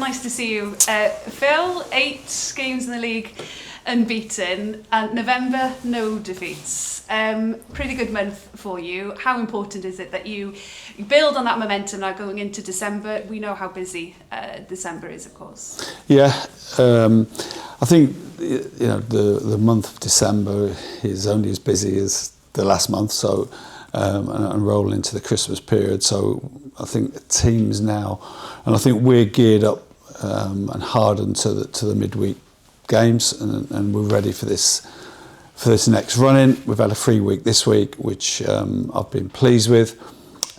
nice to see you. Phil, 8 games in the league, unbeaten, and November, no defeats. Pretty good month for you. How important is it that you build on that momentum now going into December? We know how busy December is, of course. Yeah, I think the month of December is only as busy as the last month, so and roll into the Christmas period. So I think teams now, and I think we're geared up and hardened to the midweek games, and we're ready for this next run-in. We've had a free week this week, which I've been pleased with,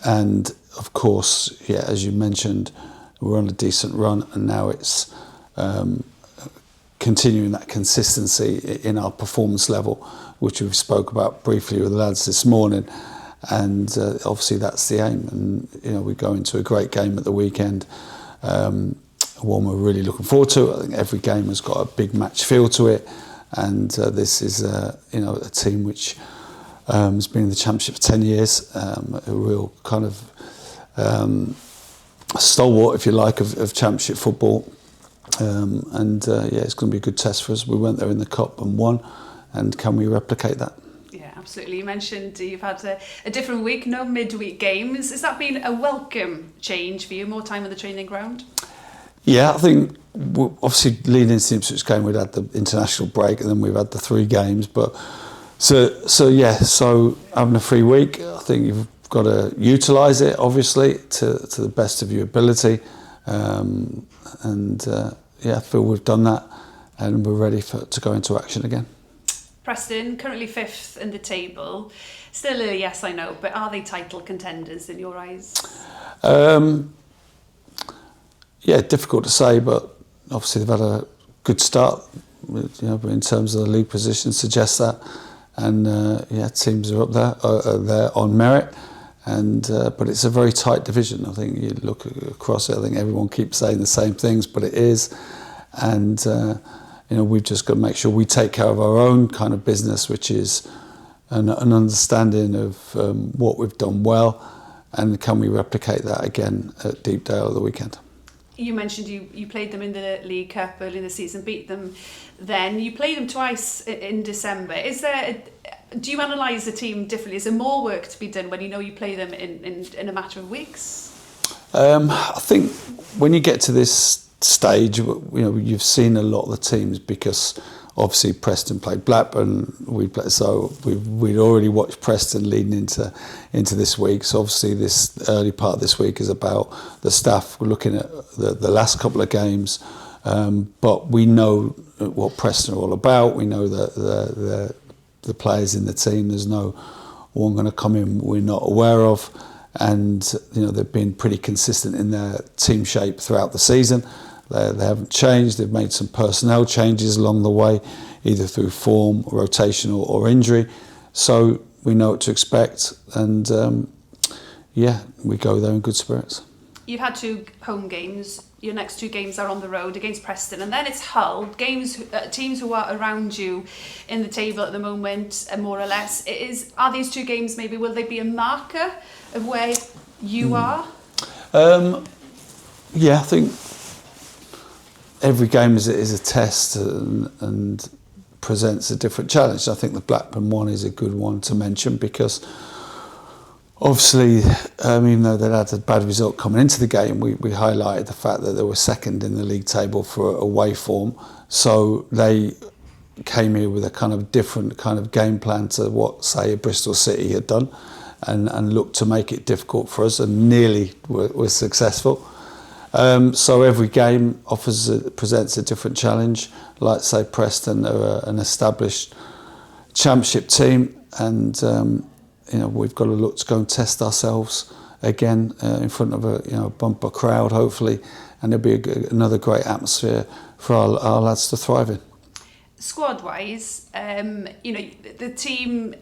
and of course, yeah, as you mentioned, we're on a decent run, and now it's continuing that consistency in our performance level, which we spoke about briefly with the lads this morning, and obviously that's the aim. And we go into a great game at the weekend, one we're really looking forward to. I think every game has got a big match feel to it, and this is a team which has been in the Championship for 10 years, a real kind of stalwart, if you like, of Championship football. It's going to be a good test for us. We went there in the Cup and won, and can we replicate that? Yeah, absolutely. You mentioned you've had a different week, no midweek games. Has that been a welcome change for you, more time on the training ground? Yeah, I think obviously leading into the Ipswich game, we'd had the international break, and then we've had the 3 games. But so having a free week, I think you've got to utilise it, obviously, to the best of your ability. I feel we've done that, and we're ready to go into action again. Preston, currently 5th in the table. Still a yes, I know, but are they title contenders in your eyes? Yeah, difficult to say, but obviously they've had a good start. In terms of the league position, suggests that, and teams are up there on merit. But it's a very tight division. I think you look across it, I think everyone keeps saying the same things, but it is. And, we've just got to make sure we take care of our own kind of business, which is an understanding of what we've done well, and can we replicate that again at Deepdale at the weekend. You mentioned you played them in the League Cup early in the season, beat them then. You played them twice in December. Do you analyse the team differently? Is there more work to be done when you play them in a matter of weeks? I think when you get to this stage, you've seen a lot of the teams, because obviously Preston played Blackburn. We'd already watched Preston leading into this week. So obviously this early part of this week is about the staff. We're looking at the last couple of games, but we know what Preston are all about. We know that the players in the team. There's no one going to come in we're not aware of, and they've been pretty consistent in their team shape throughout the season. They haven't changed. They've made some personnel changes along the way, either through form, rotational, or injury. So we know what to expect, and we go there in good spirits. You've had 2 home games. Your next 2 games are on the road against Preston, and then it's Hull. Teams who are around you in the table at the moment, more or less. Are these 2 games will they be a marker of where you are? I think every game is a test and presents a different challenge. I think the Blackburn one is a good one to mention, because obviously, even though they'd had a bad result coming into the game, we highlighted the fact that they were second in the league table for away form. So they came here with a kind of different kind of game plan to what, say, Bristol City had done, and looked to make it difficult for us, and nearly were successful. So every game presents a different challenge. Like, say, Preston are an established Championship team, and we've got to look to go and test ourselves again in front of a bumper crowd, hopefully, and there'll be another great atmosphere for our lads to thrive in. Squad-wise, the team,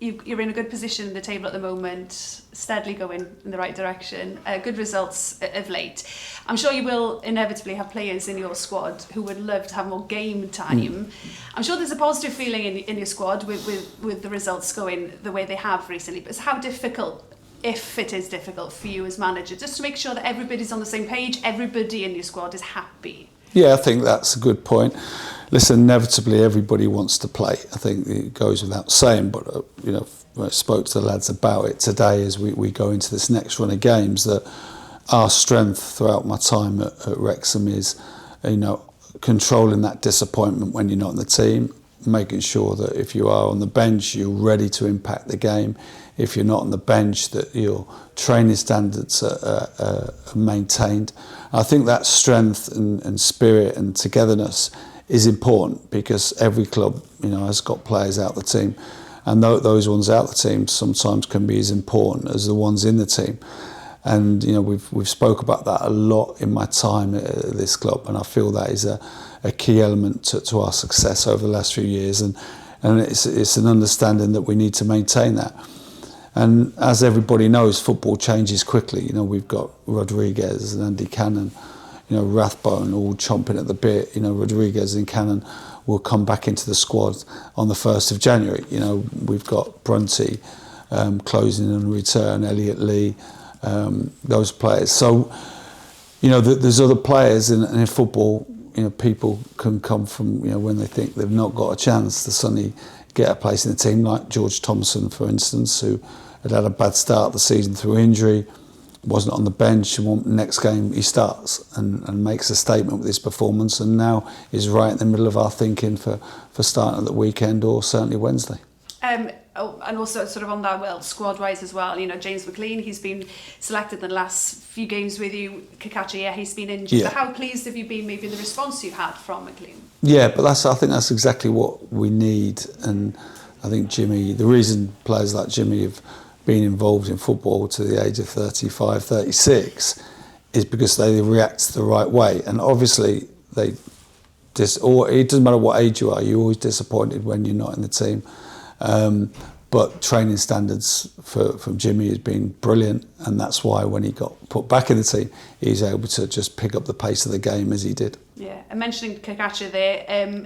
you're in a good position in the table at the moment, steadily going in the right direction, good results of late. I'm sure you will inevitably have players in your squad who would love to have more game time. I'm sure there's a positive feeling in your squad with the results going the way they have recently, but how difficult if it is difficult for you as manager, just to make sure that everybody's on the same page, everybody in your squad is happy? Yeah, I think that's a good point. Listen, inevitably everybody wants to play. I think it goes without saying, but when I spoke to the lads about it today as we go into this next run of games, that our strength throughout my time at Wrexham is, controlling that disappointment when you're not in the team, making sure that if you are on the bench, you're ready to impact the game. If you're not on the bench, that your training standards are maintained. I think that strength and spirit and togetherness is important, because every club, has got players out the team, and those ones out the team sometimes can be as important as the ones in the team. And we've spoke about that a lot in my time at this club, and I feel that is a key element to our success over the last few years, and it's an understanding that we need to maintain that. And as everybody knows, football changes quickly. We've got Rodriguez and Andy Cannon, Rathbone all chomping at the bit. Rodriguez and Cannon will come back into the squad on the 1st of January. We've got Brunty closing and return, Elliot Lee, those players. So, there's other players in football. People can come from, when they think they've not got a chance to suddenly get a place in the team, like George Thompson, for instance, who had a bad start of the season through injury, wasn't on the bench, and next game he starts and makes a statement with his performance, and now is right in the middle of our thinking for starting at the weekend or certainly Wednesday. And also sort of on that, squad-wise as well, James McLean, he's been selected in the last few games with you. Kakachi, he's been injured. Yeah. But how pleased have you been maybe in the response you've had from McLean? Yeah, but I think that's exactly what we need. And I think Jimmy, the reason players like Jimmy have been involved in football to the age of 35, 36 is because they react the right way. And obviously, it doesn't matter what age you are, you're always disappointed when you're not in the team. But training standards from Jimmy has been brilliant, and that's why when he got put back in the team, he's able to just pick up the pace of the game as he did. Yeah, and mentioning Kakacha there,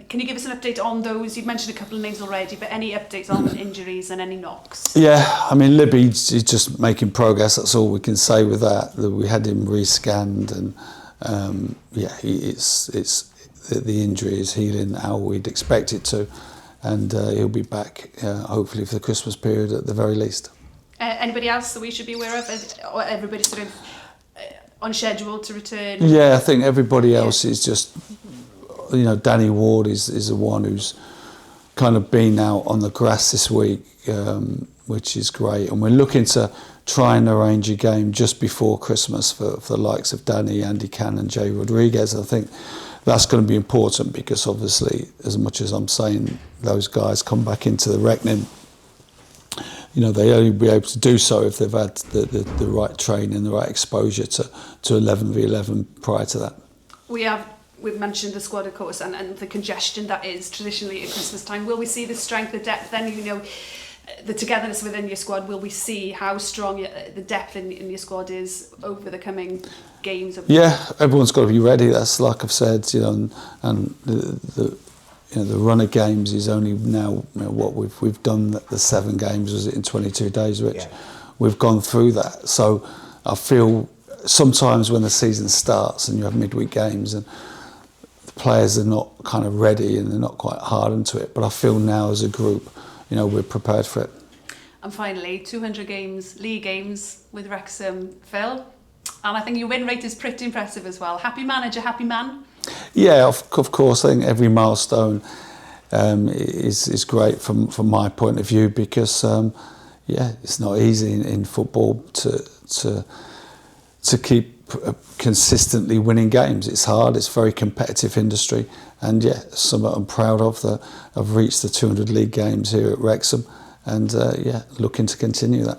can you give us an update on those? You've mentioned a couple of names already, but any updates on injuries and any knocks? Yeah, I mean, Libby's just making progress, that's all we can say with that. We had him re-scanned, and the injury is healing how we'd expect it to. And he'll be back, hopefully, for the Christmas period at the very least. Anybody else that we should be aware of? Or everybody sort of on schedule to return? Yeah, I think everybody else is just, Danny Ward is the one who's kind of been out on the grass this week, which is great. And we're looking to try and arrange a game just before Christmas for the likes of Danny, Andy Cannon and Jay Rodriguez. I think that's going to be important, because obviously, as much as I'm saying those guys come back into the reckoning, they only be able to do so if they've had the right training, the right exposure to 11v11 prior to that. We've mentioned the squad, of course, and the congestion that is traditionally at Christmas time. Will we see the strength, the depth then, the togetherness within your squad? Will we see how strong the depth in your squad is over the coming games? Yeah, everyone's got to be ready. That's like I've said, and the run of games is only now what we've done. The 7 games, was it in 22 days, Rich? Yeah. We've gone through that. So I feel sometimes when the season starts and you have midweek games and the players are not kind of ready and they're not quite hardened to it, but I feel now as a group, we're prepared for it. And finally, 200 games, league games with Wrexham, Phil. And I think your win rate is pretty impressive as well. Happy manager, happy man? Yeah, of course. I think every milestone is great from my point of view, because it's not easy in football to keep consistently winning games. It's hard. It's a very competitive industry, and something I'm proud of. I've reached the 200 league games here at Wrexham, and looking to continue that.